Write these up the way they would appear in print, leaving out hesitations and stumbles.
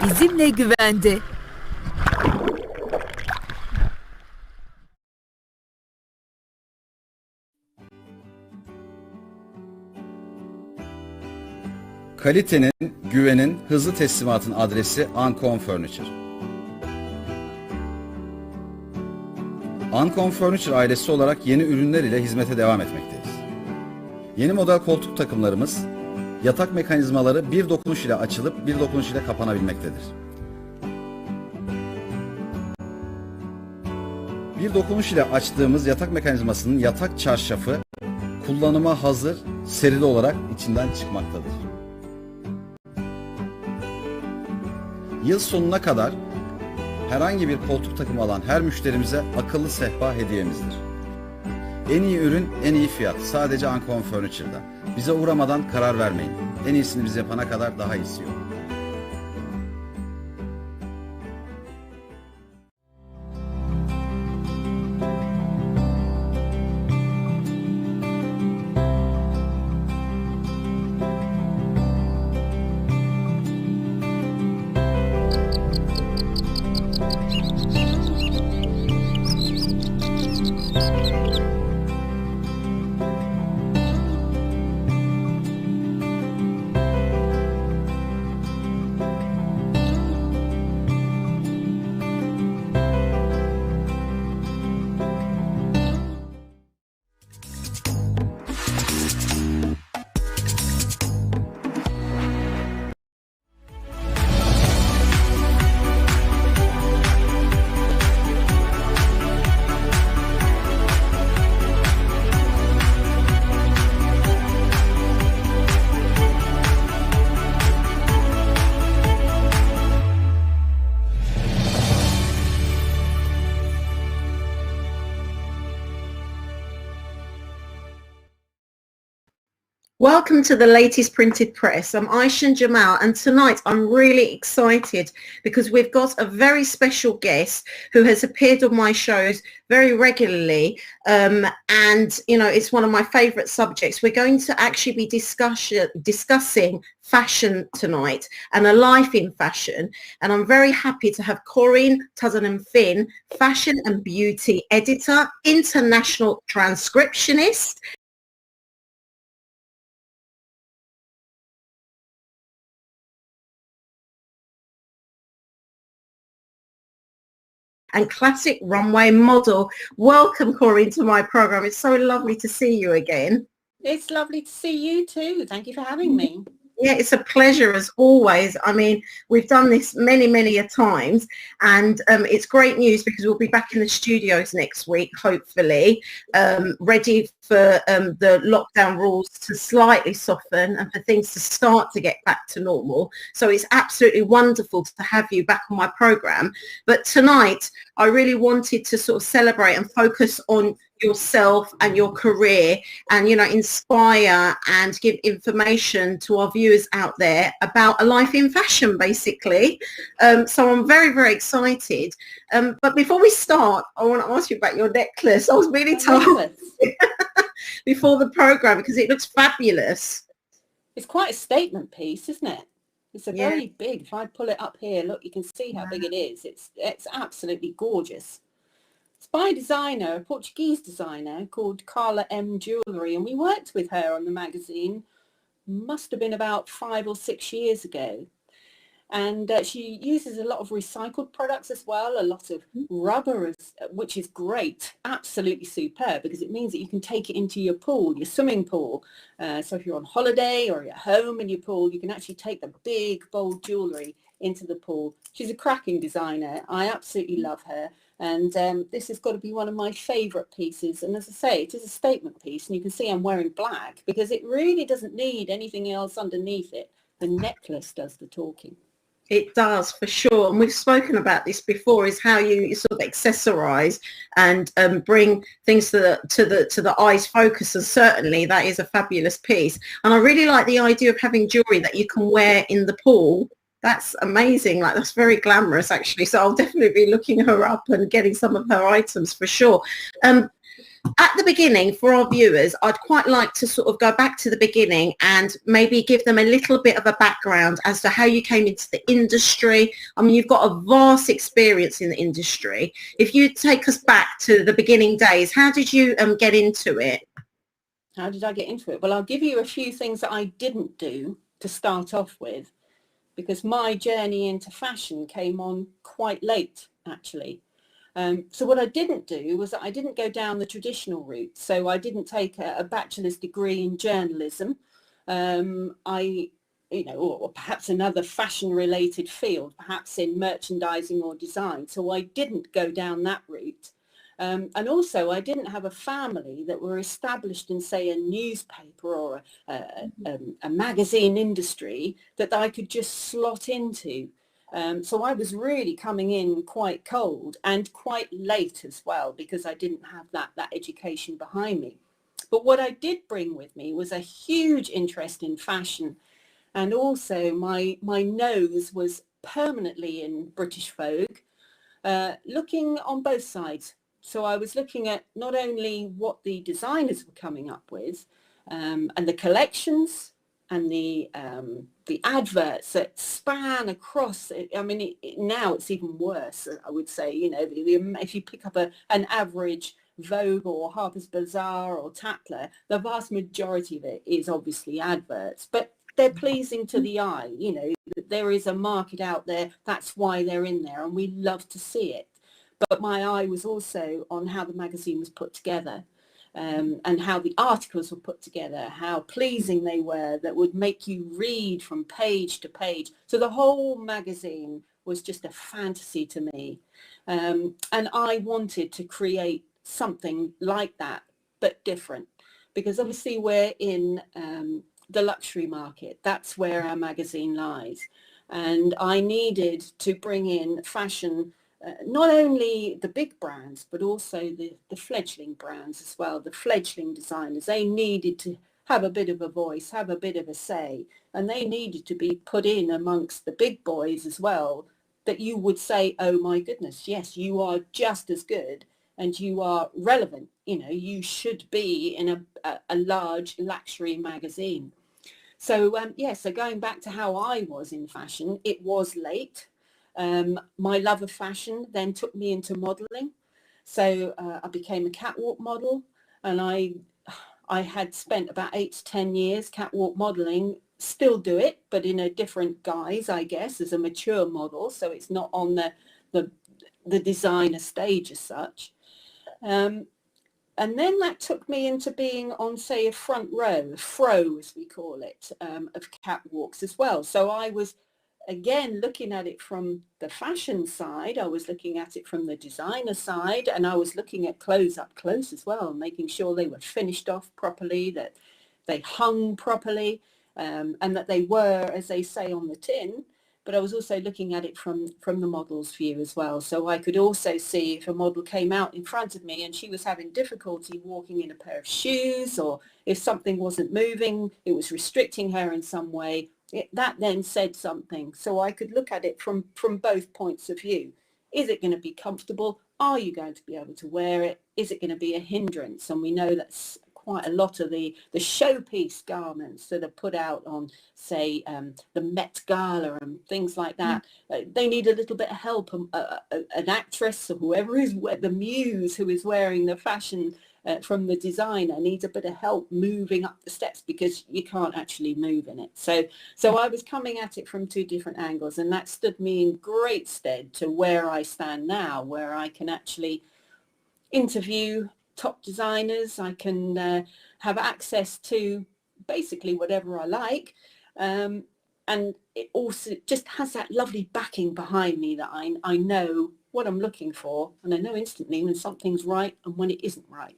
bizimle güvende. Kalitenin, güvenin, hızlı teslimatın adresi Ancon Furniture. Ancon Furniture ailesi olarak yeni ürünler ile hizmete devam etmekteyiz. Yeni model koltuk takımlarımız, yatak mekanizmaları bir dokunuş ile açılıp bir dokunuş ile kapanabilmektedir. Bir dokunuş ile açtığımız yatak mekanizmasının yatak çarşafı kullanıma hazır, serili olarak içinden çıkmaktadır. Yıl sonuna kadar herhangi bir koltuk takımı alan her müşterimize akıllı sehpa hediyemizdir. En iyi ürün, en iyi fiyat. Sadece Ancon Furniture'da. Bize uğramadan karar vermeyin. En iyisini biz yapana kadar daha iyisi yok. Welcome to the latest printed press. I'm Aysen Djemal, and tonight I'm really excited because we've got a very special guest who has appeared on my shows very regularly, and you know, it's one of my favorite subjects. We're going to actually be discussing fashion tonight and a life in fashion, and I'm very happy to have Corinne Tuddenham-Finn, fashion and beauty editor, international transcriptionist, and classic runway model. Welcome, Corinne, to my program. It's so lovely to see you again. It's lovely to see you too. Thank you for having me. Yeah, it's a pleasure as always. I mean, we've done this many a times, and it's great news because we'll be back in the studios next week, hopefully, ready for the lockdown rules to slightly soften and for things to start to get back to normal. So it's absolutely wonderful to have you back on my program. But tonight, I really wanted to sort of celebrate and focus on yourself and your career, and you know, inspire and give information to our viewers out there about a life in fashion, basically. So I'm very excited, but before we start, I want to ask you about your necklace. I was really told before the program because it looks fabulous. It's quite a statement piece, isn't it? It's a very big, if I pull it up here, look, you can see how big it is. It's absolutely gorgeous. It's by a designer, a Portuguese designer called Carla M. Jewellery, and we worked with her on the magazine, must have been about 5 or 6 years ago. And she uses a lot of recycled products as well, a lot of rubber, which is great, absolutely superb, because it means that you can take it into your pool, your swimming pool. So if you're on holiday or you're home in your pool, you can actually take the big, bold jewellery into the pool. She's a cracking designer. I absolutely love her. And this has got to be one of my favourite pieces. And as I say, it is a statement piece. And you can see I'm wearing black because it really doesn't need anything else underneath it. The necklace does the talking. It does, for sure. And we've spoken about this before, is how you sort of accessorize and bring things to the eye's focus. And certainly that is a fabulous piece. And I really like the idea of having jewelry that you can wear in the pool. That's amazing. Like, that's very glamorous, actually. So I'll definitely be looking her up and getting some of her items for sure. at the beginning, for our viewers, I'd quite like to sort of go back to the beginning and maybe give them a little bit of a background as to how you came into the industry. I mean, you've got a vast experience in the industry. If you take us back to the beginning days, how did you get into it? How did I get into it? Well, I'll give you a few things that I didn't do to start off with, because my journey into fashion came on quite late, actually. So what I didn't do was that I didn't go down the traditional route. So I didn't take a bachelor's degree in journalism. Or perhaps another fashion-related field, perhaps in merchandising or design. So I didn't go down that route. And also, I didn't have a family that were established in, say, a newspaper or a magazine industry that I could just slot into. So I was really coming in quite cold and quite late as well, because I didn't have that education behind me. But what I did bring with me was a huge interest in fashion. And also my nose was permanently in British Vogue, looking on both sides. So I was looking at not only what the designers were coming up with, and the collections and the adverts that span across. I mean, now it's even worse, I would say. You know, if you pick up an average Vogue or Harper's Bazaar or Tatler, the vast majority of it is obviously adverts, but they're pleasing to the eye. You know, there is a market out there. That's why they're in there, and we love to see it. But my eye was also on how the magazine was put together, and how the articles were put together, how pleasing they were, that would make you read from page to page. So the whole magazine was just a fantasy to me. And I wanted to create something like that, but different, because obviously we're in the luxury market. That's where our magazine lies. And I needed to bring in fashion, not only the big brands, but also the fledgling brands as well, the fledgling designers. They needed to have a bit of a voice, have a bit of a say, and they needed to be put in amongst the big boys as well, that you would say, oh my goodness, yes, you are just as good and you are relevant. You know, you should be in a large luxury magazine. So, so going back to how I was in fashion, it was late. My love of fashion then took me into modelling. So I became a catwalk model, and I had spent about 8 to 10 years catwalk modelling. Still do it, but in a different guise, I guess, as a mature model. So it's not on the designer stage as such. And then that took me into being on, say, a front row, a fro as we call it, of catwalks as well. So I was, again, looking at it from the fashion side. I was looking at it from the designer side, and I was looking at clothes up close as well, making sure they were finished off properly, that they hung properly, and that they were, as they say on the tin. But I was also looking at it from the model's view as well. So I could also see if a model came out in front of me and she was having difficulty walking in a pair of shoes, or if something wasn't moving, it was restricting her in some way, that then said something. So I could look at it from both points of view. Is it going to be comfortable? Are you going to be able to wear it? Is it going to be a hindrance? And we know that's quite a lot of the showpiece garments that are put out on, say, the Met Gala and things like that. They need a little bit of help. An actress or whoever is the muse who is wearing the fashion from the designer needs a bit of help moving up the steps, because you can't actually move in it. So I was coming at it from 2 different angles, and that stood me in great stead to where I stand now, where I can actually interview top designers. I can have access to basically whatever I like, and it also just has that lovely backing behind me that I know what I'm looking for, and I know instantly when something's right and when it isn't right.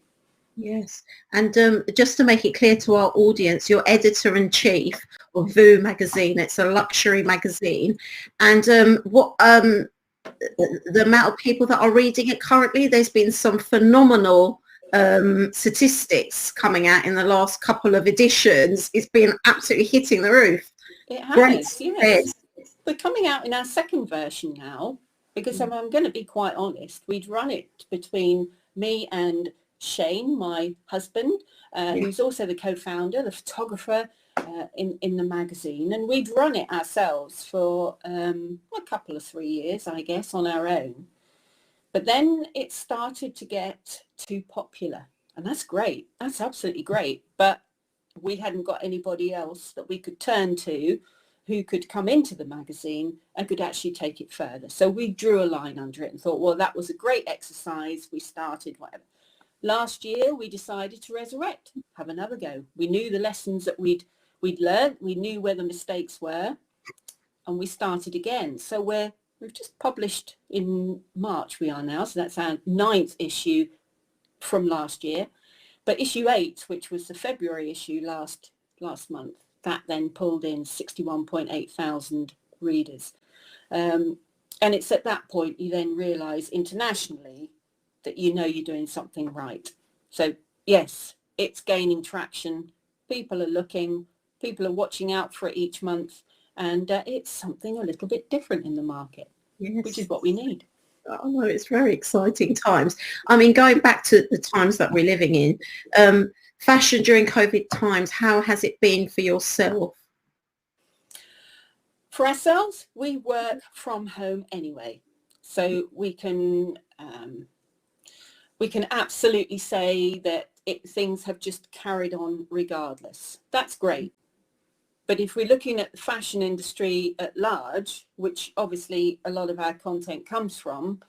Yes, and just to make it clear to our audience, you're editor-in-chief of VOO magazine. It's a luxury magazine, and the amount of people that are reading it currently, there's been some phenomenal statistics coming out in the last couple of editions. It's been absolutely hitting the roof. It has, yes. We're coming out in our second version now, because I'm going to be quite honest, we'd run it between me and Shane, my husband, who's also the co-founder, the photographer in the magazine. And we'd run it ourselves for a couple of 3 years, I guess, on our own. But then it started to get too popular. And that's great. That's absolutely great. But we hadn't got anybody else that we could turn to who could come into the magazine and could actually take it further. So we drew a line under it and thought, well, that was a great exercise. We started whatever. Last year, we decided to resurrect, have another go. We knew the lessons that we'd learned. We knew where the mistakes were, and we started again. So we've just published in March, we are now. So that's our 9th issue from last year. But issue 8, which was the February issue last month, that then pulled in 61.8 thousand readers. And it's at that point you then realise internationally that you know you're doing something right. So yes, it's gaining traction. People are looking, people are watching out for it each month, and it's something a little bit different in the market, yes, which is what we need. Oh no, it's very exciting times. I mean, going back to the times that we're living in, fashion during COVID times, how has it been for yourself? For ourselves, we work from home anyway, so we can absolutely say that things have just carried on regardless. That's great. But if we're looking at the fashion industry at large, which obviously a lot of our content comes from,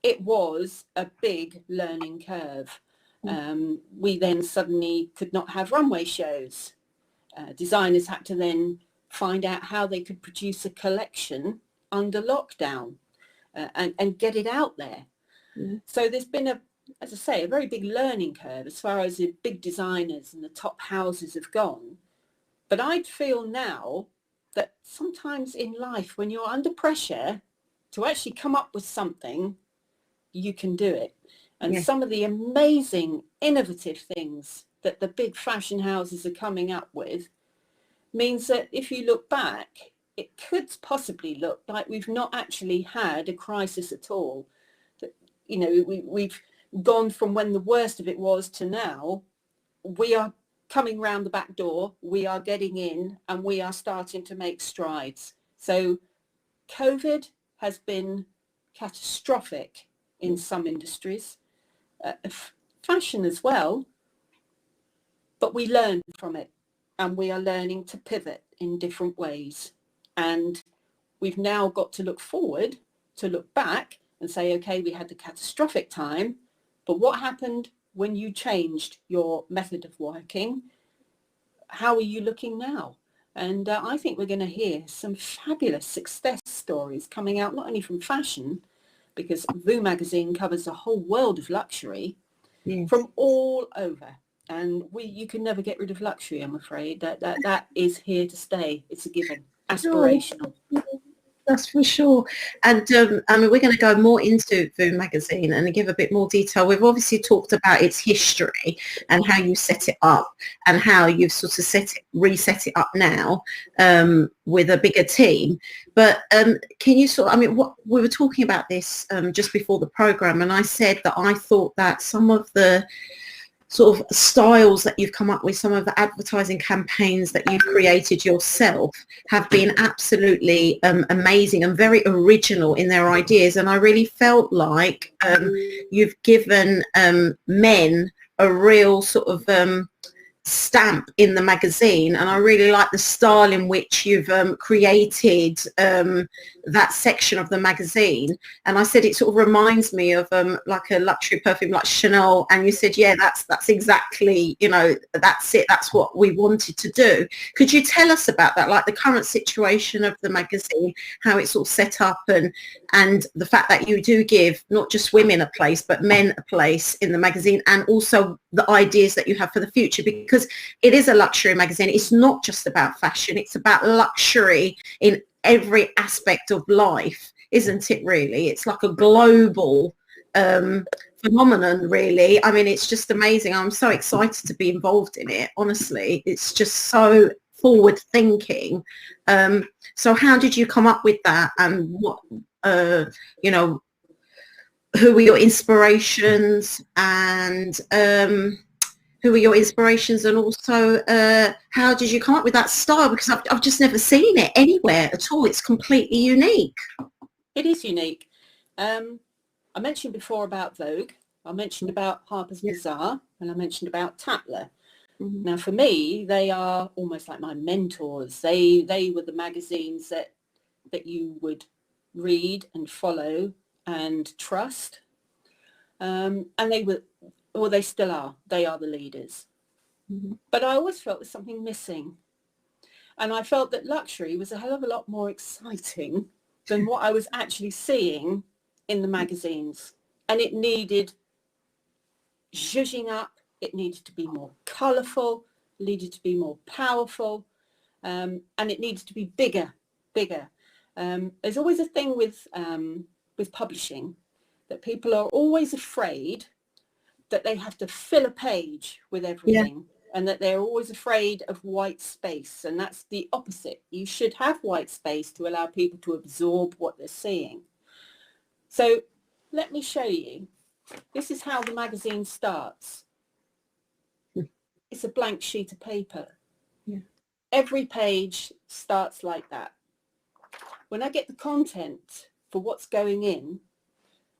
it was a big learning curve. We then suddenly could not have runway shows. Designers had to then find out how they could produce a collection under lockdown and get it out there. So there's been as I say, a very big learning curve as far as the big designers and the top houses have gone. But I'd feel now that sometimes in life, when you're under pressure to actually come up with something, you can do it. And some of the amazing, innovative things that the big fashion houses are coming up with means that if you look back, it could possibly look like we've not actually had a crisis at all. That, you know, we've gone from when the worst of it was to now. We are coming round the back door, we are getting in, and we are starting to make strides. So COVID has been catastrophic in some industries, fashion as well, but we learn from it, and we are learning to pivot in different ways. And we've now got to look forward, to look back and say, okay, we had the catastrophic time, but what happened when you changed your method of working? How are you looking now? And I think we're going to hear some fabulous success stories coming out, not only from fashion, because VU magazine covers the whole world of luxury, from all over. And you can never get rid of luxury, I'm afraid. That is here to stay. It's a given. Aspirational. That's for sure. And I mean, we're going to go more into VU magazine and give a bit more detail. We've obviously talked about its history and how you set it up and how you've sort of reset it up now with a bigger team. But can you I mean, what we were talking about this just before the program, and I said that I thought that some of the sort of styles that you've come up with, some of the advertising campaigns that you've created yourself have been absolutely amazing and very original in their ideas. And I really felt like you've given men a real sort of stamp in the magazine, and I really like the style in which you've created that section of the magazine. And I said it sort of reminds me of like a luxury perfume like Chanel, and you said, yeah, that's exactly, you know, that's it, that's what we wanted to do. Could you tell us about that, like the current situation of the magazine, how it's all set up, and the fact that you do give not just women a place but men a place in the magazine, and also the ideas that you have for the future, because it is a luxury magazine. It's not just about fashion, it's about luxury in every aspect of life, isn't it really? It's like a global phenomenon, really. I mean, it's just amazing. I'm so excited to be involved in it, honestly. It's just so forward thinking. So how did you come up with that, and what you know, who were your inspirations, and who were your inspirations, and also how did you come up with that style? Because I've just never seen it anywhere at all. It's completely unique. It is unique. I mentioned before about Vogue. I mentioned about Harper's Bazaar, and I mentioned about Tatler. Mm-hmm. Now, for me, they are almost like my mentors. They were the magazines that you would read and follow and trust. And they were, or they still are. They are the leaders. Mm-hmm. But I always felt there's something missing. And I felt that luxury was a hell of a lot more exciting than what I was actually seeing in the magazines. And it needed zhuzhing up. It needed to be more colourful, needed to be more powerful, and it needed to be bigger. There's always a thing with publishing, that people are always afraid that they have to fill a page with everything, and that they're always afraid of white space. And that's the opposite. You should have white space to allow people to absorb what they're seeing. So let me show you. This is how the magazine starts. It's a blank sheet of paper. Yeah. Every page starts like that. When I get the content for what's going in,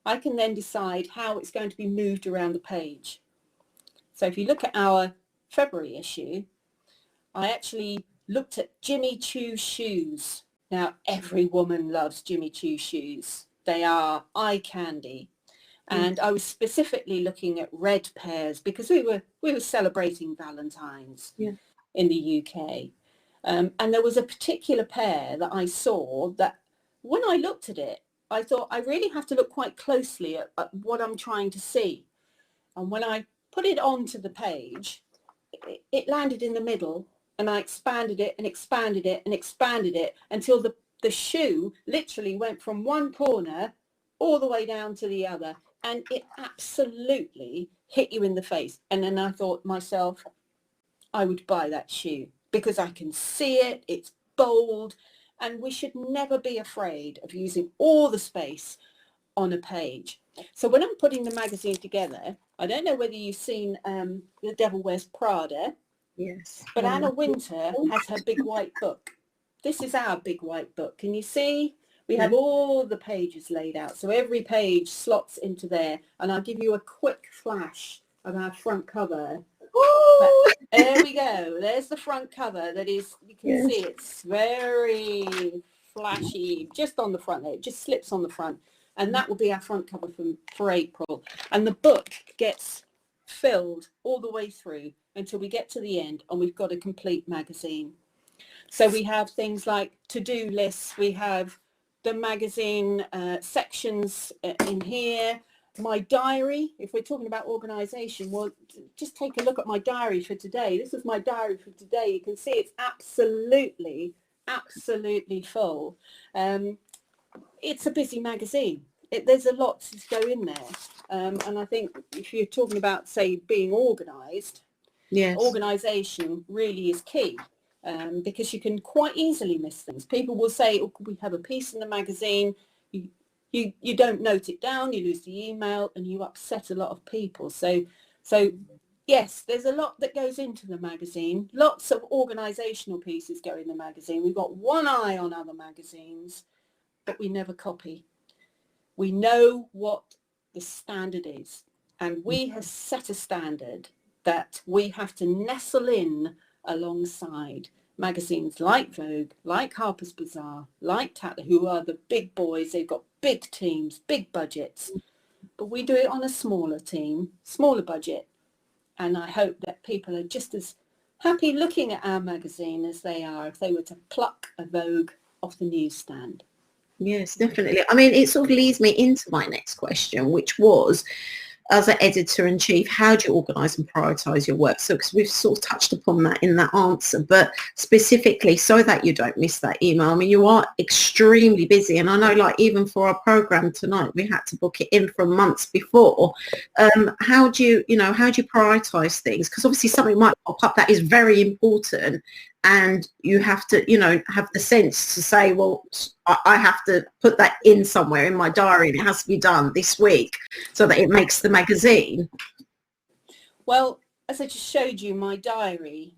I can then decide how it's going to be moved around the page. So if you look at our February issue, I actually looked at Jimmy Choo shoes. Now, every woman loves Jimmy Choo shoes. They are eye candy. And I was specifically looking at red pairs because we were celebrating Valentine's in the UK. And there was a particular pair that I saw that when I looked at it, I thought I really have to look quite closely at what I'm trying to see. And when I put it onto the page, it landed in the middle, and I expanded it and expanded it and expanded it until the shoe literally went from one corner all the way down to the other. And it absolutely hit you in the face. And then I thought myself, I would buy that shoe because I can see it, it's bold, and we should never be afraid of using all the space on a page. So when I'm putting the magazine together, I don't know whether you've seen The Devil Wears Prada. Yes. But Anna Wintour has her big white book. This is our big white book. Can you see? We have all the pages laid out. So every page slots into there. And I'll give you a quick flash of our front cover. There we go. There's the front cover. That is, you can see it's very flashy just on the front there. It just slips on the front. And that will be our front cover for April. And the book gets filled all the way through until we get to the end and we've got a complete magazine. So we have things like to-do lists. We have the magazine sections in here. My diary, if we're talking about organisation, well, just take a look at my diary for today. This is my diary for today. You can see it's absolutely full. It's a busy magazine. There's a lot to go in there. And I think if you're talking about, say, being organised, organisation really is key. Because you can quite easily miss things. People will say, oh, we have a piece in the magazine, you don't note it down, you lose the email, and you upset a lot of people. So yes, there's a lot that goes into the magazine. Lots of organisational pieces go in the magazine. We've got one eye on other magazines, but we never copy. We know what the standard is, and we have set a standard that we have to nestle in alongside magazines like Vogue, like Harper's Bazaar, like Tatler, who are the big boys. They've got big teams, big budgets, but we do it on a smaller team, smaller budget. And I hope that people are just as happy looking at our magazine as they are if they were to pluck a Vogue off the newsstand. Yes, definitely. I mean, it sort of leads me into my next question, which was, as an editor-in-chief, how do you organise and prioritise your work? So, because we've sort of touched upon that in that answer, but specifically so that you don't miss that email. I mean, you are extremely busy, and I know, like, even for our programme tonight, we had to book it in from months before. How do you prioritise things? Because obviously something might pop up that is very important, and you have to, you know, have the sense to say, well, I have to put that in somewhere in my diary and it has to be done this week so that it makes the magazine? Well, as I just showed you, my diary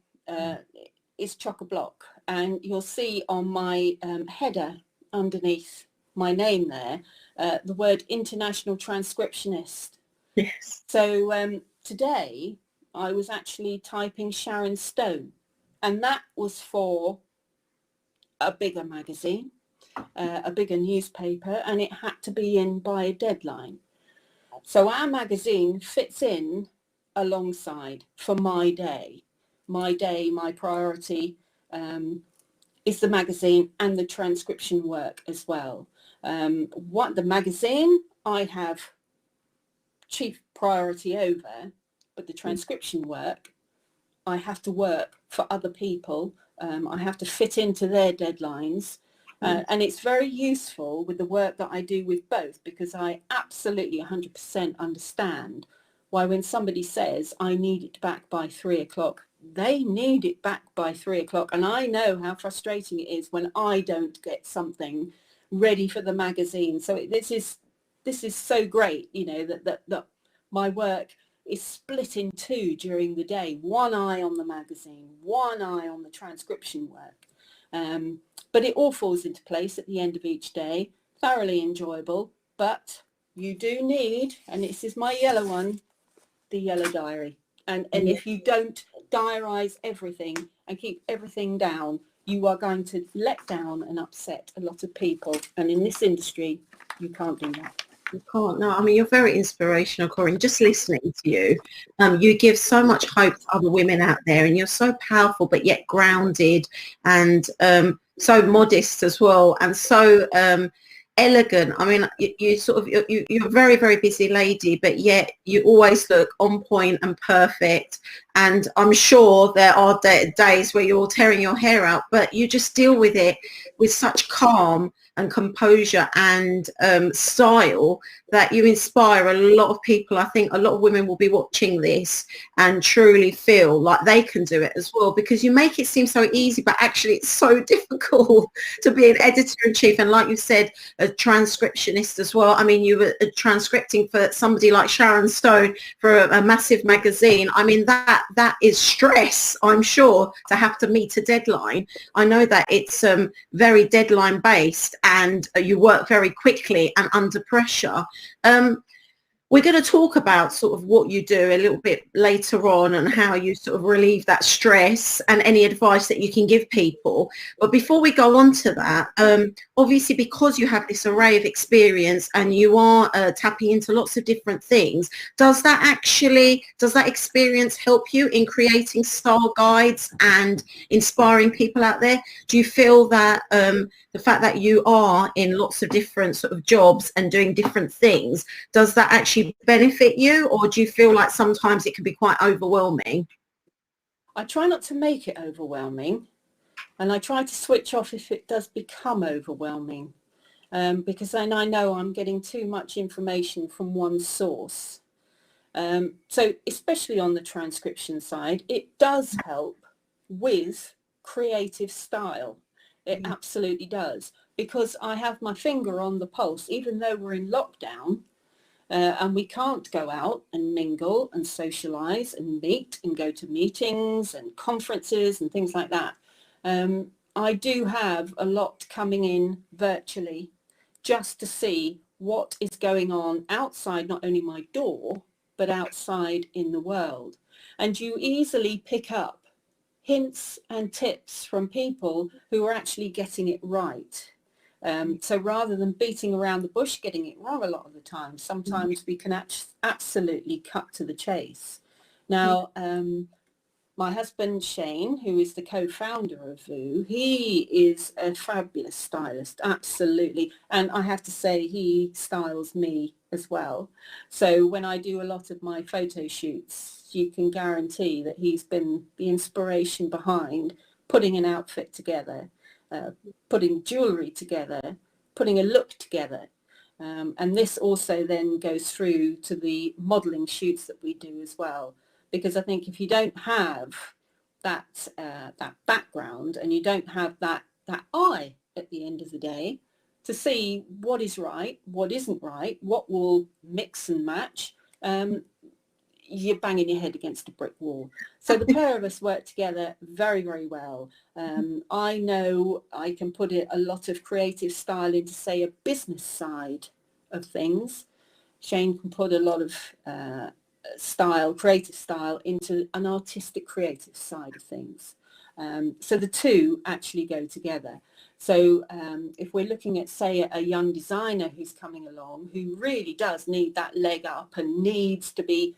is chock-a-block, and you'll see on my header underneath my name there the word International Transcriptionist. Yes. So today I was actually typing Sharon Stone, and that was for a bigger magazine, a bigger newspaper, and it had to be in by a deadline. So our magazine fits in alongside for my day. My day, my priority is the magazine and the transcription work as well. What the magazine I have chief priority over, but the transcription work, I have to work for other people. I have to fit into their deadlines. And it's very useful with the work that I do with both, because I absolutely 100% understand why when somebody says I need it back by 3 o'clock, they need it back by 3 o'clock. And I know how frustrating it is when I don't get something ready for the magazine. So this is so great, you know, that my work is split in two during the day. One eye on the magazine, one eye on the transcription work. But it all falls into place at the end of each day. Thoroughly enjoyable, but you do need, and this is my yellow one, the yellow diary. And if you don't diarise everything and keep everything down, you are going to let down and upset a lot of people. And in this industry, you can't do that. You can't. No, I mean, you're very inspirational, Corinne. Just listening to you, you give so much hope to other women out there, and you're so powerful, but yet grounded, and so modest as well, and so elegant. I mean, you're a very, very busy lady, but yet you always look on point and perfect. And I'm sure there are days where you're tearing your hair out, but you just deal with it with such calm and composure and style that you inspire a lot of people. I think a lot of women will be watching this and truly feel like they can do it as well, because you make it seem so easy, but actually it's so difficult to be an editor-in-chief. And like you said, a transcriptionist as well. I mean, you were transcripting for somebody like Sharon Stone for a massive magazine. I mean, that is stress, I'm sure, to have to meet a deadline. I know that it's very deadline based, and you work very quickly and under pressure. We're going to talk about sort of what you do a little bit later on and how you sort of relieve that stress and any advice that you can give people. But before we go on to that, obviously, because you have this array of experience and you are tapping into lots of different things, does that experience help you in creating style guides and inspiring people out there? Do you feel that the fact that you are in lots of different sort of jobs and doing different things, does that actually benefit you, or do you feel like sometimes it can be quite overwhelming? I try not to make it overwhelming, and I try to switch off if it does become overwhelming, because then I know I'm getting too much information from one source. So especially on the transcription side, it does help with creative style. It absolutely does, because I have my finger on the pulse, even though we're in lockdown. And we can't go out and mingle and socialise and meet and go to meetings and conferences and things like that. I do have a lot coming in virtually just to see what is going on outside, not only my door, but outside in the world. And you easily pick up hints and tips from people who are actually getting it right. So rather than beating around the bush, getting it wrong a lot of the time, sometimes we can absolutely cut to the chase. Now, my husband, Shane, who is the co-founder of VOO, he is a fabulous stylist, absolutely. And I have to say, he styles me as well. So when I do a lot of my photo shoots, you can guarantee that he's been the inspiration behind putting an outfit together, putting jewellery together, putting a look together. And this also then goes through to the modelling shoots that we do as well. Because I think if you don't have that background, and you don't have that eye at the end of the day to see what is right, what isn't right, what will mix and match, you're banging your head against a brick wall. So the pair of us work together very, very well. I know I can put a lot of creative style into, say, a business side of things. Shane can put a lot of creative style into an artistic creative side of things. So the two actually go together. So if we're looking at, say, a young designer who's coming along who really does need that leg up and needs to be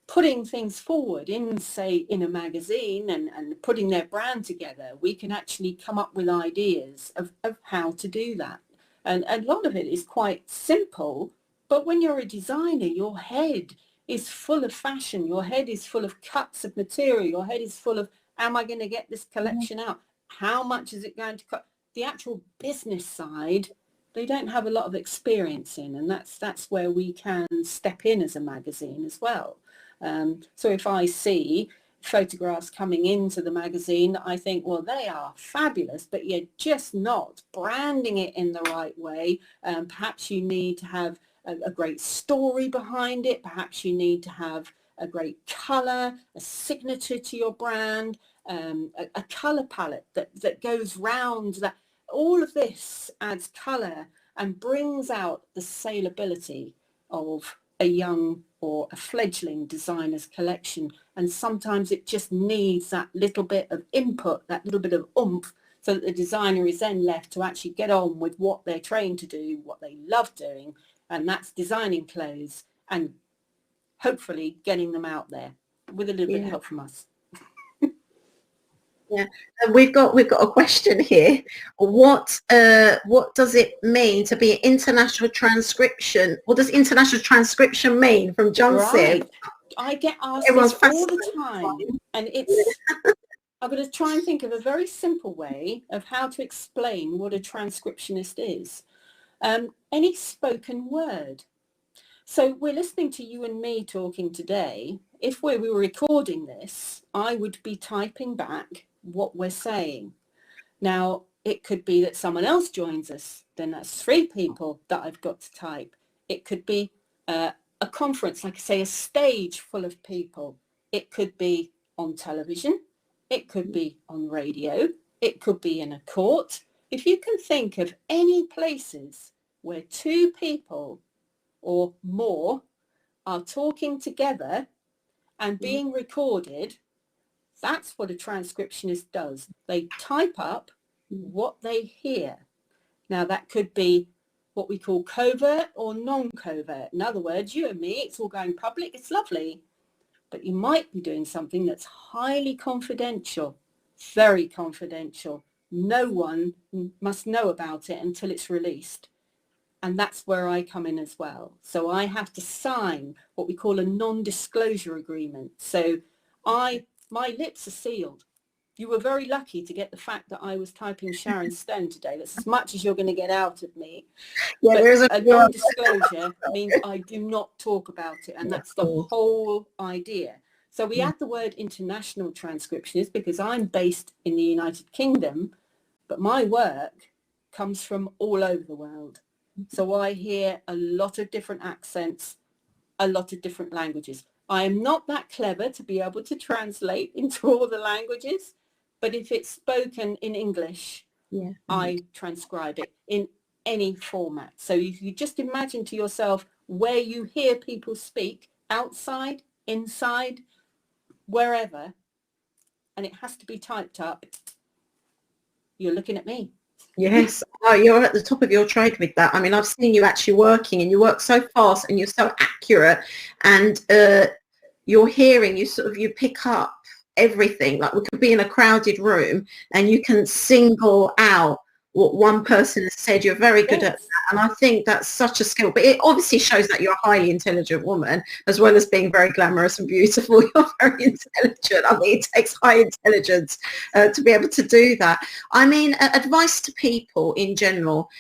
putting things forward in, say, in a magazine and putting their brand together, we can actually come up with ideas of how to do that. And a lot of it is quite simple, but when you're a designer, your head is full of fashion, your head is full of cuts of material, your head is full of, am I going to get this collection out? How much is it going to cost? The actual business side, they don't have a lot of experience in, and that's where we can step in as a magazine as well. So if I see photographs coming into the magazine, I think, well, they are fabulous, but you're just not branding it in the right way. Perhaps you need to have a great story behind it. Perhaps you need to have a great colour, a signature to your brand, a colour palette that goes round that. All of this adds colour and brings out the saleability of a young or a fledgling designer's collection. And sometimes it just needs that little bit of input, that little bit of oomph, so that the designer is then left to actually get on with what they're trained to do, what they love doing, and that's designing clothes and hopefully getting them out there with a little bit of help from us. Yeah, and we've got a question here. What does it mean to be an international transcription? What does international transcription mean? From John said. I get asked this all the time, and it's I'm going to try and think of a very simple way of how to explain what a transcriptionist is. Any spoken word. So we're listening to you and me talking today. If we were recording this, I would be typing back what we're saying. Now, it could be that someone else joins us. Then that's 3 people that I've got to type. It could be a conference, like I say, a stage full of people. It could be on television. It could be on radio. It could be in a court. If you can think of any places where 2 people or more are talking together and being recorded, that's what a transcriptionist does. They type up what they hear. Now, that could be what we call covert or non-covert. In other words, you and me, it's all going public, it's lovely. But you might be doing something that's highly confidential, very confidential. No one must know about it until it's released. And that's where I come in as well. So I have to sign what we call a non-disclosure agreement. So my lips are sealed. You were very lucky to get the fact that I was typing Sharon Stone today. That's as much as you're going to get out of me. Yeah, but there's a non-disclosure means I do not talk about it, and that's the whole idea. So we add the word international transcriptionist because I'm based in the United Kingdom, but my work comes from all over the world. So I hear a lot of different accents, a lot of different languages. I am not that clever to be able to translate into all the languages, but if it's spoken in English, I transcribe it in any format. So you just imagine to yourself where you hear people speak, outside, inside, wherever, and it has to be typed up. You're looking at me. Yes, you're at the top of your trade with that. I mean, I've seen you actually working, and you work so fast and you're so accurate, and your hearing, you pick up everything. Like, we could be in a crowded room and you can single out what one person has said. You're very good at that, and I think that's such a skill. But it obviously shows that you're a highly intelligent woman, as well as being very glamorous and beautiful. You're very intelligent. I mean, it takes high intelligence to be able to do that. I mean, advice to people in general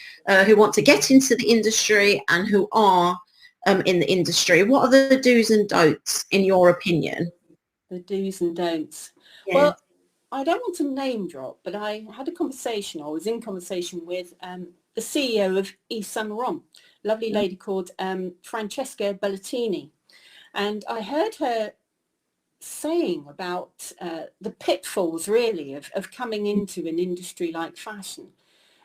who want to get into the industry and who are in the industry. What are the do's and don'ts, in your opinion? The do's and don'ts. Yeah. Well, I don't want to name drop, but I had a conversation, or was in conversation with the CEO of Aysen, lovely lady called Francesca Bellatini. And I heard her saying about the pitfalls, really, of coming into an industry like fashion.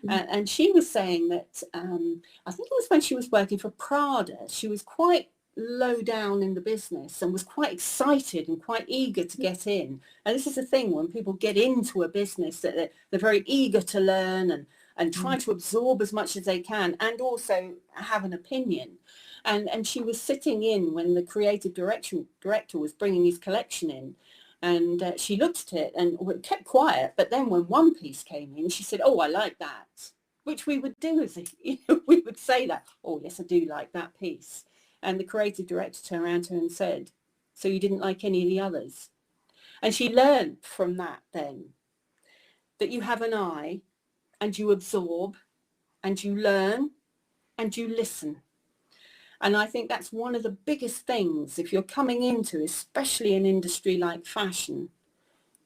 And she was saying that, I think it was when she was working for Prada, she was quite low down in the business and was quite excited and quite eager to get in. And this is the thing, when people get into a business, that they're very eager to learn and try to absorb as much as they can, and also have an opinion. And she was sitting in when the creative director was bringing his collection in. And she looked at it and kept quiet. But then when one piece came in, she said, "Oh, I like that," which we would do as we would say that. "Oh, yes, I do like that piece." And the creative director turned around to her and said, "So you didn't like any of the others?" And she learned from that then that you have an eye and you absorb and you learn and you listen. And I think that's one of the biggest things if you're coming into, especially an industry like fashion.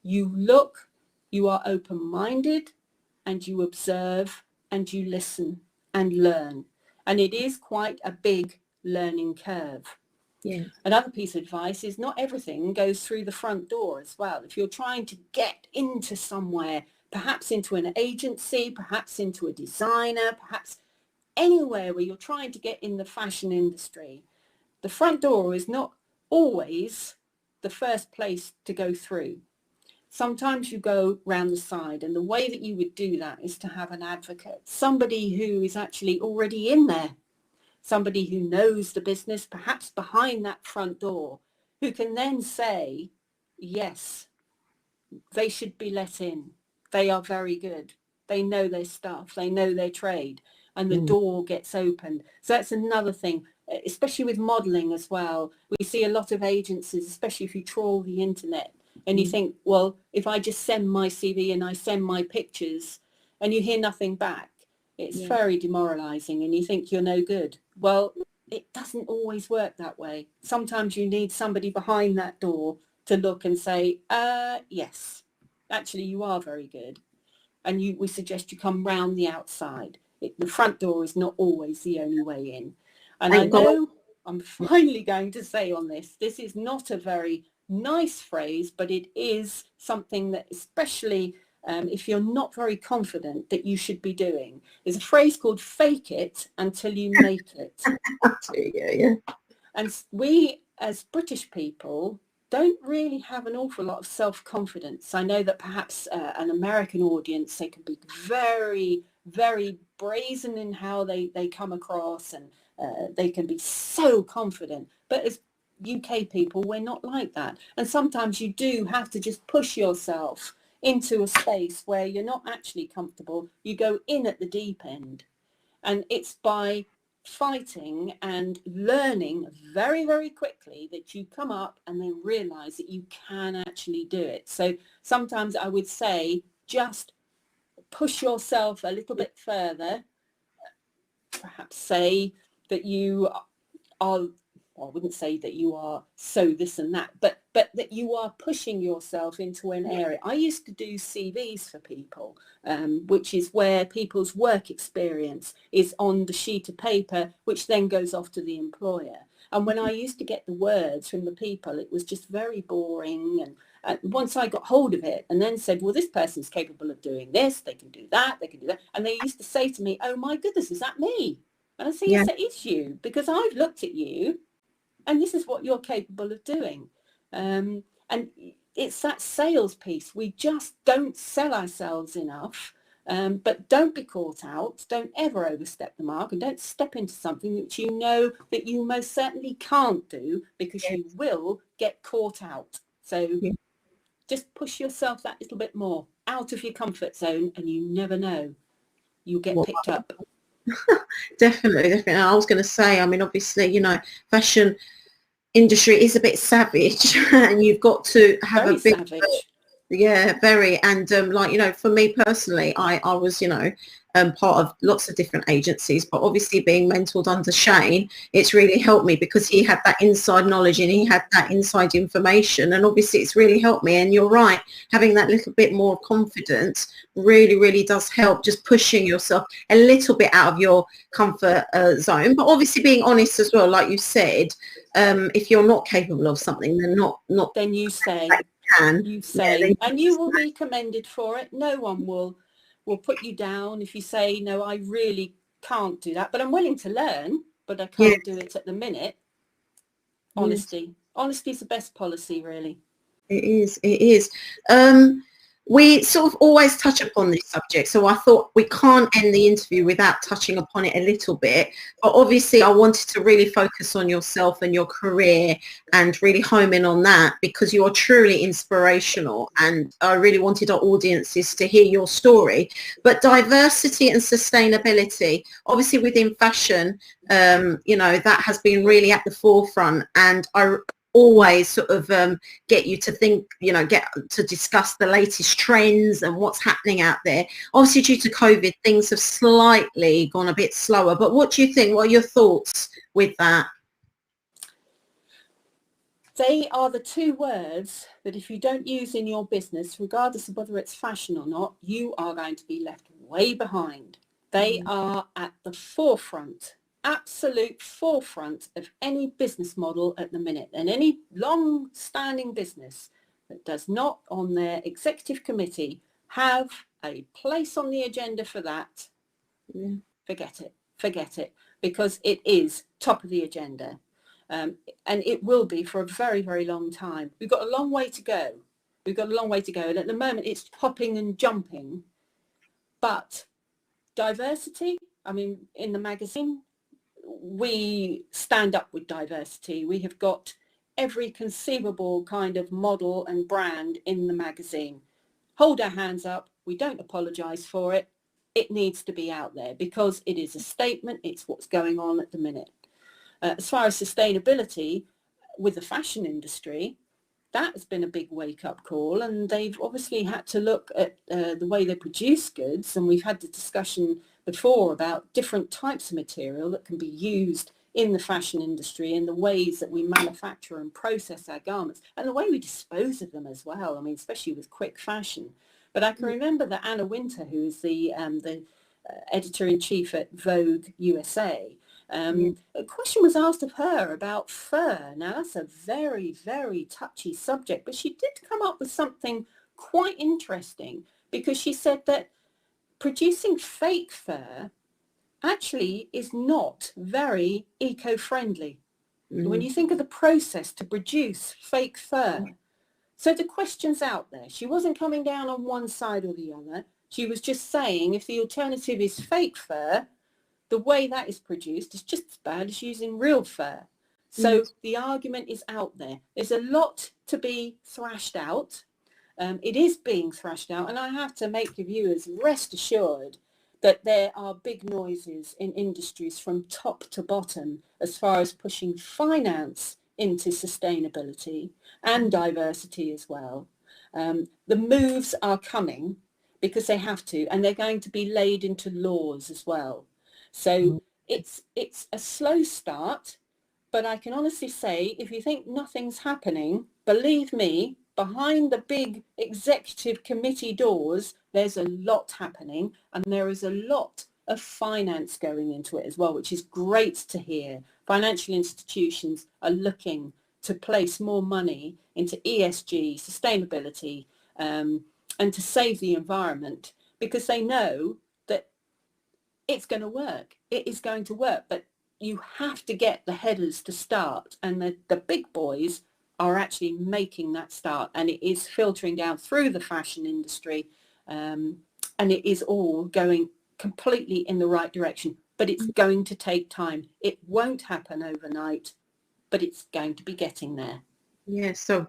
You look, you are open-minded, and you observe and you listen and learn. And it is quite a big learning curve. Yeah. Another piece of advice is not everything goes through the front door as well. If you're trying to get into somewhere, perhaps into an agency, perhaps into a designer, perhaps anywhere where you're trying to get in the fashion industry, the front door is not always the first place to go through. Sometimes you go round the side, and the way that you would do that is to have an advocate, somebody who is actually already in there, somebody who knows the business, perhaps behind that front door, who can then say, yes, they should be let in. They are very good. They know their stuff. They know their trade. And the door gets opened. So that's another thing, especially with modelling as well. We see a lot of agencies, especially if you trawl the internet, and you think, well, if I just send my CV and I send my pictures and you hear nothing back, it's very demoralising, and you think you're no good. Well, it doesn't always work that way. Sometimes you need somebody behind that door to look and say, yes, actually you are very good. And we suggest you come round the outside. The front door is not always the only way in. And I know I'm finally going to say on this is not a very nice phrase, but it is something that, especially if you're not very confident, that you should be doing. There's a phrase called "fake it until you make it." Yeah. And we, as British people, don't really have an awful lot of self-confidence. I know that perhaps an American audience, they can be very, very brazen in how they come across, and they can be so confident. But as UK people, we're not like that. And sometimes you do have to just push yourself into a space where you're not actually comfortable. You go in at the deep end. And it's by fighting and learning very, very quickly that you come up and then realize that you can actually do it. So sometimes I would say just push yourself a little bit further. Perhaps say that you are, I wouldn't say that you are so this and that, but that you are pushing yourself into an area. I used to do CVs for people, which is where people's work experience is on the sheet of paper, which then goes off to the employer. And when I used to get the words from the people, it was just very boring. And once I got hold of it and then said, well, this person's capable of doing this, they can do that, they can do that. And they used to say to me, oh my goodness, is that me? And I say, yes, it is you, because I've looked at you and this is what you're capable of doing. And it's that sales piece. We just don't sell ourselves enough, but don't be caught out. Don't ever overstep the mark, and don't step into something that you know that you most certainly can't do, because you will get caught out. So just push yourself that little bit more out of your comfort zone, and you never know, you'll get picked up. Definitely. I was going to say, I mean, obviously, you know, fashion industry is a bit savage, and you've got to have Very a big savage. Yeah, very. And like, you know, for me personally, I was, you know, part of lots of different agencies, but obviously being mentored under Shane, it's really helped me because he had that inside knowledge and he had that inside information, and obviously it's really helped me. And you're right, having that little bit more confidence really, really does help, just pushing yourself a little bit out of your comfort zone, but obviously being honest as well, like you said. If you're not capable of something, then not Then you say, can. you say, Yeah, and you will be commended for it. No one will put you down if you say, no, I really can't do that, but I'm willing to learn, but I yeah, can't do it at the minute. Honesty is the best policy, really. it is. It is. We sort of always touch upon this subject, so I thought we can't end the interview without touching upon it a little bit. But obviously I wanted to really focus on yourself and your career and really home in on that, because you're truly inspirational, and I really wanted our audiences to hear your story. But diversity and sustainability, obviously within fashion, you know, that has been really at the forefront, and I always sort of get you to think, you know, get to discuss the latest trends and what's happening out there. Obviously due to COVID, things have slightly gone a bit slower, but what do you think? What are your thoughts with that? They are the two words that if you don't use in your business, regardless of whether it's fashion or not, you are going to be left way behind. They are at the forefront, absolute forefront of any business model at the minute, and any long-standing business that does not on their executive committee have a place on the agenda for that, forget it, because it is top of the agenda, and it will be for a very, very long time. We've got a long way to go. And at the moment it's hopping and jumping, but diversity, I mean, in the magazine, we stand up with diversity. We have got every conceivable kind of model and brand in the magazine. Hold our hands up. We don't apologise for it. It needs to be out there because it is a statement. It's what's going on at the minute. As far as sustainability with the fashion industry, that has been a big wake-up call, and they've obviously had to look at the way they produce goods, and we've had the discussion before about different types of material that can be used in the fashion industry, in the ways that we manufacture and process our garments, and the way we dispose of them as well. I mean, especially with quick fashion. But I can remember that Anna Winter, who is the editor-in-chief at Vogue USA, a question was asked of her about fur. Now, that's a very, very touchy subject, but she did come up with something quite interesting, because she said that producing fake fur actually is not very eco-friendly. When you think of the process to produce fake fur. So the question's out there. She wasn't coming down on one side or the other. She was just saying if the alternative is fake fur, the way that is produced is just as bad as using real fur. So the argument is out there. There's a lot to be thrashed out. It is being thrashed out, and I have to make your viewers rest assured that there are big noises in industries from top to bottom as far as pushing finance into sustainability and diversity as well. The moves are coming because they have to, and they're going to be laid into laws as well. So it's a slow start, but I can honestly say, if you think nothing's happening, believe me, behind the big executive committee doors, there's a lot happening, and there is a lot of finance going into it as well, which is great to hear. Financial institutions are looking to place more money into ESG, sustainability, and to save the environment, because they know that it's going to work. It is going to work, but you have to get the headers to start, and the big boys are actually making that start, and it is filtering down through the fashion industry, and it is all going completely in the right direction, but it's going to take time. It won't happen overnight, but it's going to be getting there. Yes, so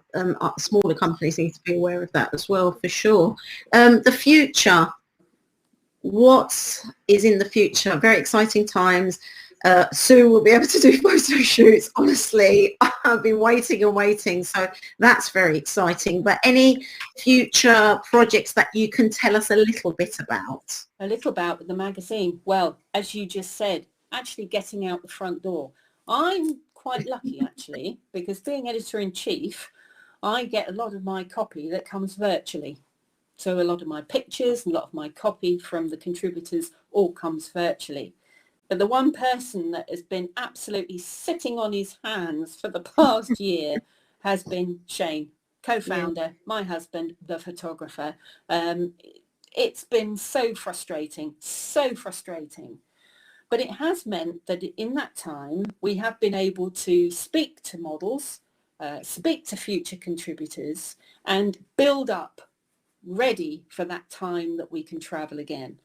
smaller companies need to be aware of that as well, for sure. The future, what is in the future? Very exciting times. soon we'll be able to do photo shoots. Honestly, I've been waiting and waiting, so that's very exciting. But any future projects that you can tell us a little bit about? A little about the magazine. Well, as you just said, actually getting out the front door. I'm quite lucky actually, because being editor-in-chief, I get a lot of my copy that comes virtually. So a lot of my pictures and a lot of my copy from the contributors all comes virtually. But the one person that has been absolutely sitting on his hands for the past year has been Shane, co-founder, my husband, the photographer. It's been so frustrating. But it has meant that in that time, we have been able to speak to models, speak to future contributors, and build up ready for that time that we can travel again.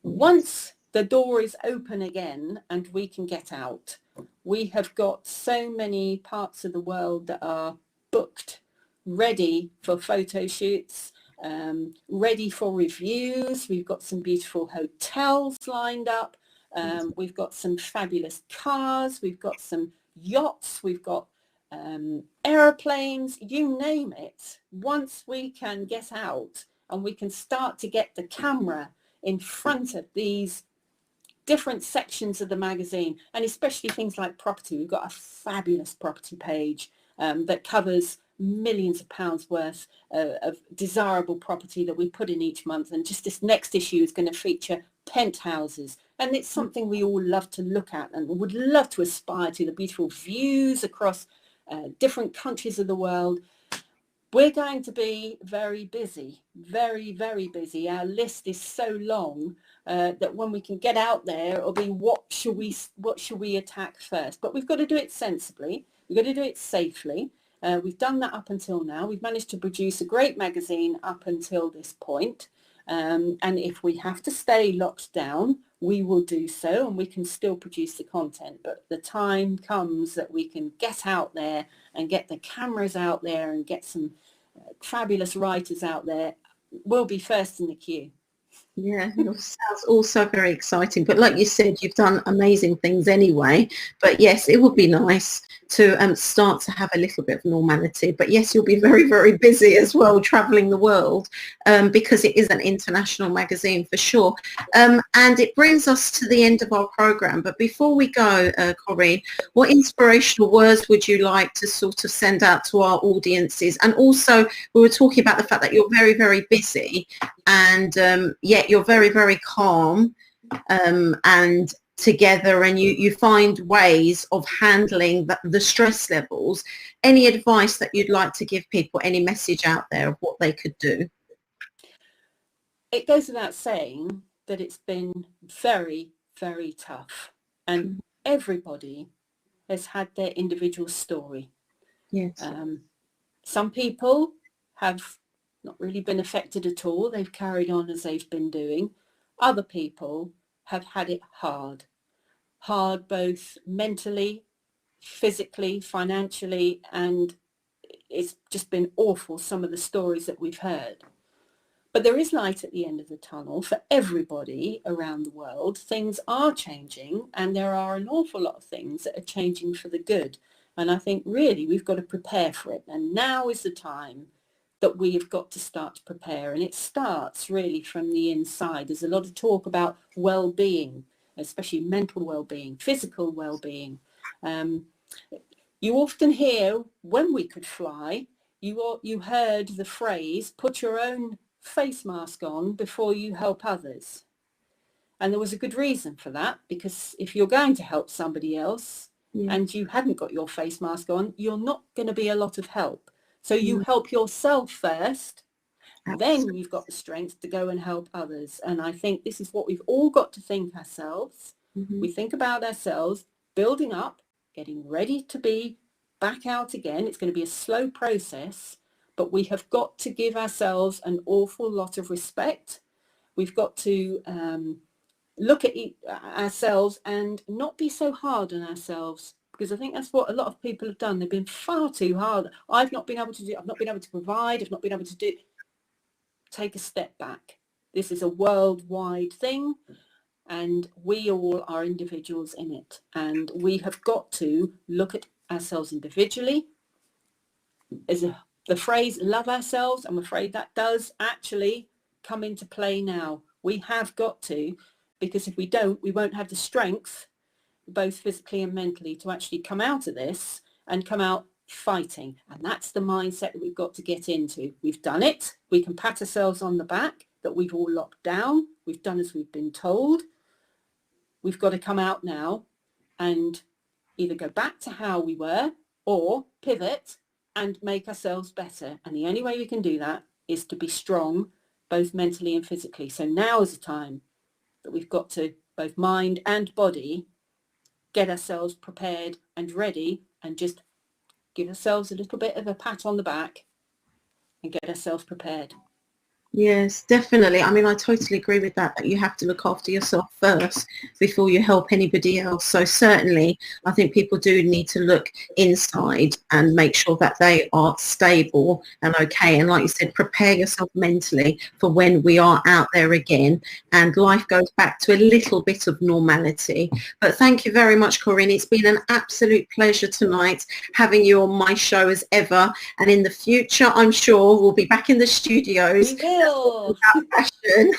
Once the door is open again and we can get out, we have got so many parts of the world that are booked, ready for photo shoots, ready for reviews. We've got some beautiful hotels lined up. We've got some fabulous cars. We've got some yachts. We've got aeroplanes, you name it. Once we can get out and we can start to get the camera in front of these different sections of the magazine, and especially things like property. We've got a fabulous property page that covers millions of pounds worth of desirable property that we put in each month, and just this next issue is going to feature penthouses, and it's something we all love to look at and would love to aspire to, the beautiful views across different countries of the world. We're going to be very busy, very, very busy. Our list is so long that when we can get out there, it'll be what should we attack first? But we've got to do it sensibly. We've got to do it safely. We've done that up until now. We've managed to produce a great magazine up until this point. And if we have to stay locked down, we will do so, and we can still produce the content. But the time comes that we can get out there and get the cameras out there and get some fabulous writers out there. We'll be first in the queue. Yeah, it sounds also very exciting. But like you said, you've done amazing things anyway. But yes, it would be nice to start to have a little bit of normality. But yes, you'll be very, very busy as well, traveling the world, because it is an international magazine for sure. And it brings us to the end of our program. But before we go, Corinne, what inspirational words would you like to sort of send out to our audiences? And also, we were talking about the fact that you're very, very busy, and yet you're very, very calm and together, and you find ways of handling the stress levels. Any advice that you'd like to give people, any message out there of what they could do? It goes without saying that it's been very, very tough, and everybody has had their individual story. Yes. Some people have not really been affected at all. They've carried on as they've been doing. Other people have had it hard both mentally, physically, financially, and it's just been awful, some of the stories that we've heard. But there is light at the end of the tunnel for everybody around the world. Things are changing, and there are an awful lot of things that are changing for the good. And I think really we've got to prepare for it. And now is the time that we have got to start to prepare. And it starts really from the inside. There's a lot of talk about well-being, especially mental well-being, physical well-being. You often hear, when we could fly, you heard the phrase, put your own face mask on before you help others. And there was a good reason for that, because if you're going to help somebody else and you hadn't got your face mask on, you're not going to be a lot of help. So you help yourself first, then you've got the strength to go and help others. And I think this is what we've all got to think ourselves. We think about ourselves, building up, getting ready to be back out again. It's going to be a slow process, but we have got to give ourselves an awful lot of respect. We've got to look at ourselves and not be so hard on ourselves, because I think that's what a lot of people have done. They've been far too hard. I've not been able to do, I've not been able to provide, I've not been able to do. Take a step back. This is a worldwide thing. and we all are individuals in it, and we have got to look at ourselves individually. The phrase love ourselves, I'm afraid that does actually come into play now. We have got to, because if we don't, we won't have the strength, both physically and mentally, to actually come out of this and come out fighting. And that's the mindset that we've got to get into. We've done it. We can pat ourselves on the back that we've all locked down. We've done as we've been told. We've got to come out now and either go back to how we were or pivot and make ourselves better. And the only way we can do that is to be strong, both mentally and physically. So now is the time that we've got to, both mind and body, get ourselves prepared and ready, and just give ourselves a little bit of a pat on the back and get ourselves prepared. Yes, definitely. I mean, I totally agree with that you have to look after yourself first before you help anybody else. So certainly, I think people do need to look inside and make sure that they are stable and okay. And like you said, prepare yourself mentally for when we are out there again and life goes back to a little bit of normality. But thank you very much, Corinne. It's been an absolute pleasure tonight having you on my show as ever. And in the future, I'm sure we'll be back in the studios. Fashion.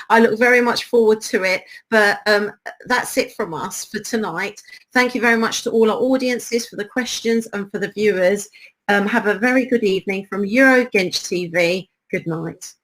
I look very much forward to it, but that's it from us for tonight. Thank you very much to all our audiences for the questions and for the viewers. Have a very good evening from Eurogench TV. Good night.